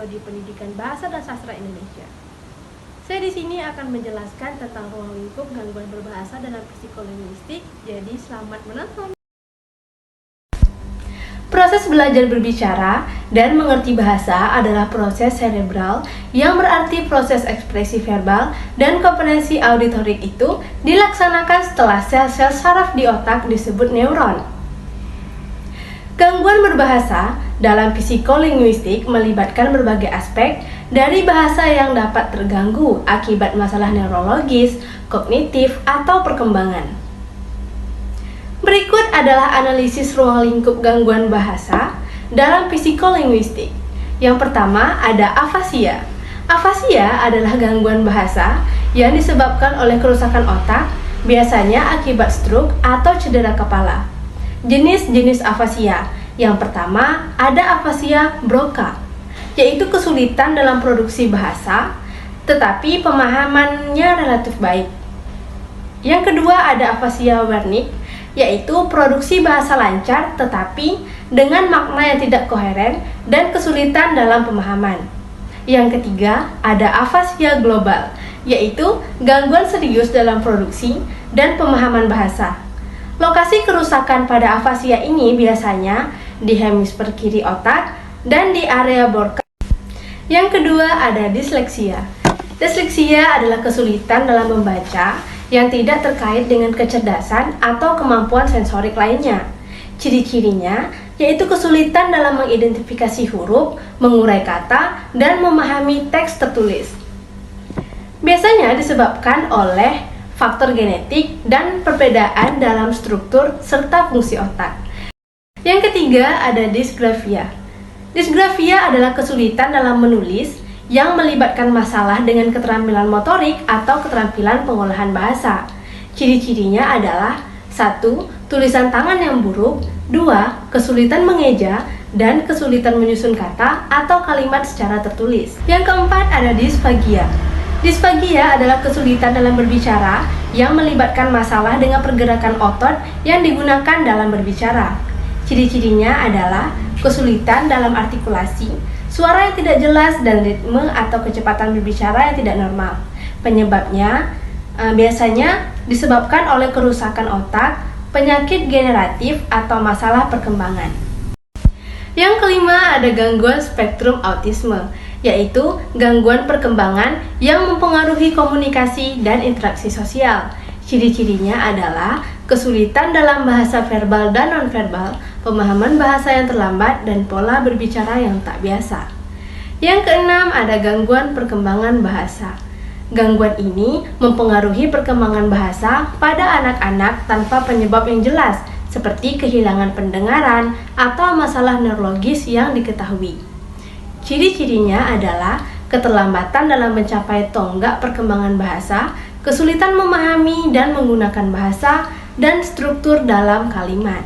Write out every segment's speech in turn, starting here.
Prodi Pendidikan Bahasa dan Sastra Indonesia. Saya di sini akan menjelaskan tentang ruang lingkup gangguan berbahasa dalam psikolinguistik, jadi selamat menonton. Proses belajar berbicara dan mengerti bahasa adalah proses cerebral yang berarti proses ekspresi verbal dan kompetensi auditorik itu dilaksanakan setelah sel-sel saraf di otak disebut neuron. Gangguan berbahasa dalam psikolinguistik melibatkan berbagai aspek dari bahasa yang dapat terganggu akibat masalah neurologis, kognitif, atau perkembangan. Berikut adalah analisis ruang lingkup gangguan bahasa dalam psikolinguistik. Yang pertama ada afasia. Afasia adalah gangguan bahasa yang disebabkan oleh kerusakan otak, biasanya akibat stroke atau cedera kepala. Jenis-jenis afasia. Yang pertama ada afasia Broca, yaitu kesulitan dalam produksi bahasa, tetapi pemahamannya relatif baik. Yang kedua ada afasia Wernicke, yaitu produksi bahasa lancar tetapi dengan makna yang tidak koheren dan kesulitan dalam pemahaman. Yang ketiga ada afasia global, yaitu gangguan serius dalam produksi dan pemahaman bahasa. Lokasi kerusakan pada afasia ini biasanya di hemisfer kiri otak dan di area Broca. Yang kedua ada disleksia. Disleksia adalah kesulitan dalam membaca yang tidak terkait dengan kecerdasan atau kemampuan sensorik lainnya. Ciri-cirinya yaitu kesulitan dalam mengidentifikasi huruf, mengurai kata, dan memahami teks tertulis. Biasanya disebabkan oleh faktor genetik dan perbedaan dalam struktur serta fungsi otak. Yang ketiga ada disgrafia. Disgrafia adalah kesulitan dalam menulis yang melibatkan masalah dengan keterampilan motorik atau keterampilan pengolahan bahasa. Ciri-cirinya adalah 1. Tulisan tangan yang buruk, 2. Kesulitan mengeja, dan kesulitan menyusun kata atau kalimat secara tertulis. Yang keempat ada disfagia. Disfagia adalah kesulitan dalam berbicara yang melibatkan masalah dengan pergerakan otot yang digunakan dalam berbicara. Ciri-cirinya adalah kesulitan dalam artikulasi, suara yang tidak jelas, dan ritme atau kecepatan berbicara yang tidak normal. Penyebabnya biasanya disebabkan oleh kerusakan otak, penyakit generatif, atau masalah perkembangan. Yang kelima ada gangguan spektrum autisme, yaitu gangguan perkembangan yang mempengaruhi komunikasi dan interaksi sosial. Ciri-cirinya adalah kesulitan dalam bahasa verbal dan nonverbal, pemahaman bahasa yang terlambat, dan pola berbicara yang tak biasa. Yang keenam ada gangguan perkembangan bahasa. Gangguan ini mempengaruhi perkembangan bahasa pada anak-anak tanpa penyebab yang jelas, seperti kehilangan pendengaran atau masalah neurologis yang diketahui. Ciri-cirinya adalah keterlambatan dalam mencapai tonggak perkembangan bahasa, kesulitan memahami dan menggunakan bahasa, dan struktur dalam kalimat.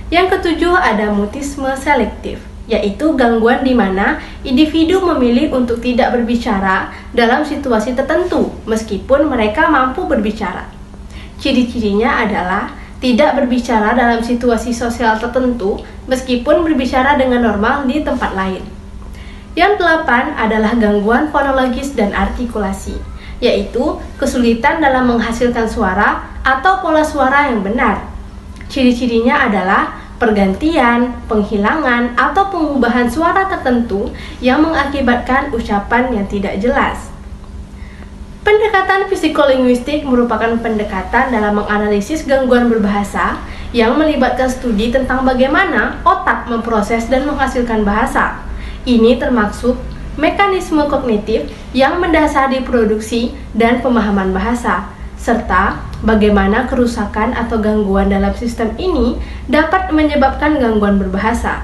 Yang ketujuh ada mutisme selektif, yaitu gangguan di mana individu memilih untuk tidak berbicara dalam situasi tertentu meskipun mereka mampu berbicara. Ciri-cirinya adalah tidak berbicara dalam situasi sosial tertentu meskipun berbicara dengan normal di tempat lain. Yang delapan adalah gangguan fonologis dan artikulasi, yaitu kesulitan dalam menghasilkan suara atau pola suara yang benar. Ciri-cirinya adalah pergantian, penghilangan, atau pengubahan suara tertentu yang mengakibatkan ucapan yang tidak jelas. Pendekatan psikolinguistik merupakan pendekatan dalam menganalisis gangguan berbahasa yang melibatkan studi tentang bagaimana otak memproses dan menghasilkan bahasa. Ini termasuk mekanisme kognitif yang mendasari produksi dan pemahaman bahasa, serta bagaimana kerusakan atau gangguan dalam sistem ini dapat menyebabkan gangguan berbahasa.